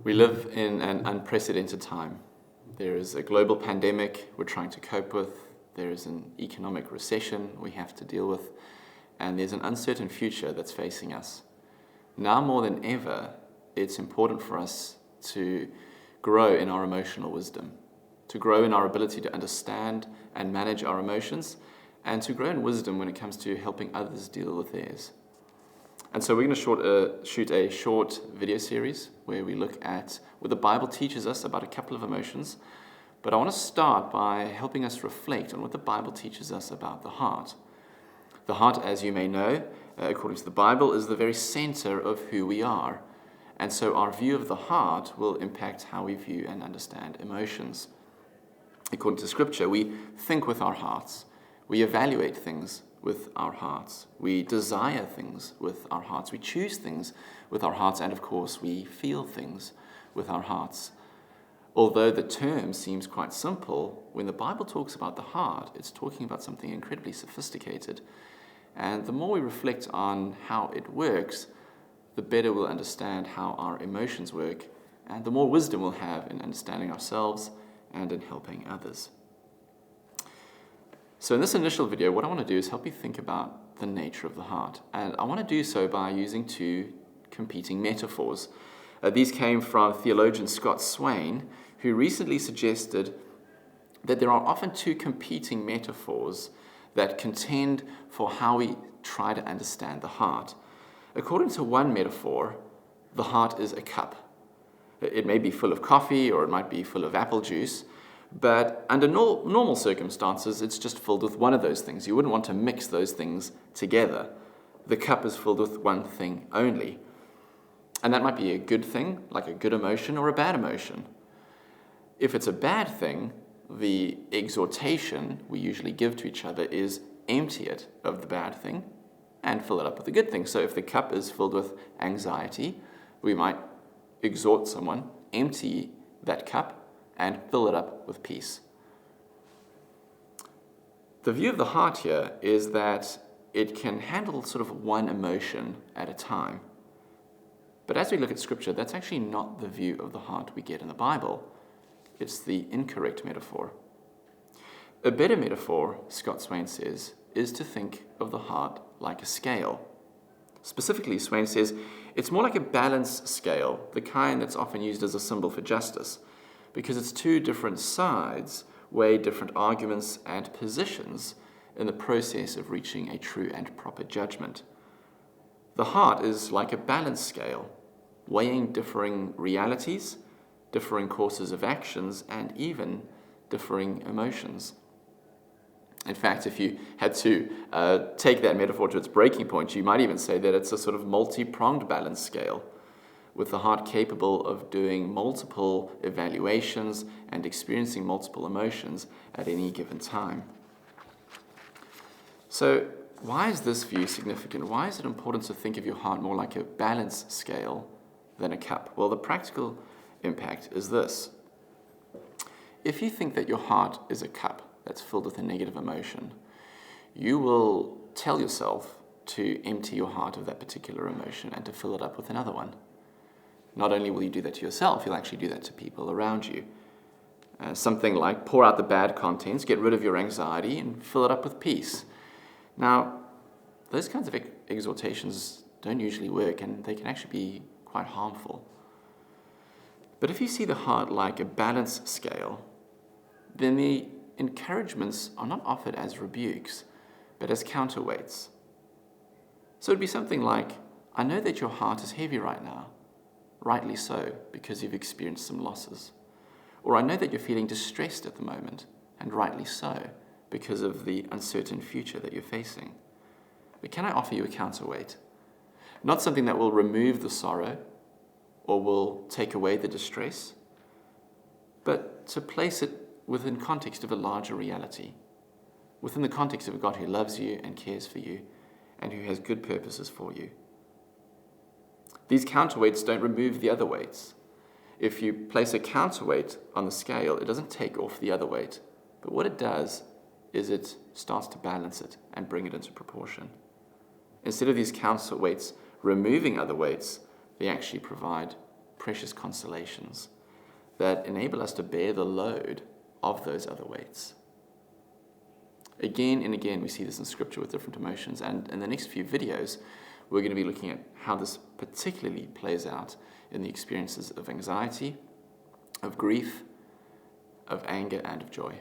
We live in an unprecedented time. There is a global pandemic we're trying to cope with. There is an economic recession we have to deal with. And there's an uncertain future that's facing us. Now more than ever, it's important for us to grow in our emotional wisdom, to grow in our ability to understand and manage our emotions, and to grow in wisdom when it comes to helping others deal with theirs. And so we're going to shoot a short video series where we look at what the Bible teaches us about a couple of emotions. But I want to start by helping us reflect on what the Bible teaches us about the heart. The heart, as you may know, according to the Bible, is the very center of who we are. And so our view of the heart will impact how we view and understand emotions. According to Scripture, we think with our hearts. We evaluate things with our hearts. We desire things with our hearts. We choose things with our hearts. And of course, we feel things with our hearts. Although the term seems quite simple, when the Bible talks about the heart, it's talking about something incredibly sophisticated. And the more we reflect on how it works, the better we'll understand how our emotions work, and the more wisdom we'll have in understanding ourselves and in helping others. So in this initial video, what I want to do is help you think about the nature of the heart. And I want to do so by using two competing metaphors. These came from theologian Scott Swain, who recently suggested that there are often two competing metaphors that contend for how we try to understand the heart. According to one metaphor, the heart is a cup. It may be full of coffee or it might be full of apple juice, but under normal circumstances, it's just filled with one of those things. You wouldn't want to mix those things together. The cup is filled with one thing only. And that might be a good thing, like a good emotion, or a bad emotion. If it's a bad thing, the exhortation we usually give to each other is empty it of the bad thing and fill it up with a good thing. So if the cup is filled with anxiety, we might exhort someone, empty that cup and fill it up with peace. The view of the heart here is that it can handle sort of one emotion at a time. But as we look at Scripture, that's actually not the view of the heart we get in the Bible. It's the incorrect metaphor. A better metaphor, Scott Swain says, is to think of the heart like a scale. Specifically, Swain says, it's more like a balance scale, the kind that's often used as a symbol for justice, because it's two different sides weigh different arguments and positions in the process of reaching a true and proper judgment. The heart is like a balance scale, weighing differing realities, differing courses of actions, and even differing emotions. In fact, if you had to take that metaphor to its breaking point, you might even say that it's a sort of multi-pronged balance scale, with the heart capable of doing multiple evaluations and experiencing multiple emotions at any given time. So, why is this view significant? Why is it important to think of your heart more like a balance scale than a cup? Well, the practical impact is this. If you think that your heart is a cup that's filled with a negative emotion, you will tell yourself to empty your heart of that particular emotion and to fill it up with another one. Not only will you do that to yourself, you'll actually do that to people around you. Something like pour out the bad contents, get rid of your anxiety, and fill it up with peace. Now, those kinds of exhortations don't usually work, and they can actually be quite harmful. But if you see the heart like a balance scale, then the encouragements are not offered as rebukes, but as counterweights. So it'd be something like, I know that your heart is heavy right now, rightly so, because you've experienced some losses. Or I know that you're feeling distressed at the moment, and rightly so, because of the uncertain future that you're facing. But can I offer you a counterweight? Not something that will remove the sorrow or will take away the distress, but to place it within context of a larger reality, within the context of a God who loves you and cares for you and who has good purposes for you. These counterweights don't remove the other weights. If you place a counterweight on the scale, it doesn't take off the other weight, but what it does is it starts to balance it and bring it into proportion. Instead of these counterweights removing other weights, they actually provide precious consolations that enable us to bear the load of those other weights. Again and again, we see this in Scripture with different emotions, and in the next few videos, we're going to be looking at how this particularly plays out in the experiences of anxiety, of grief, of anger, and of joy.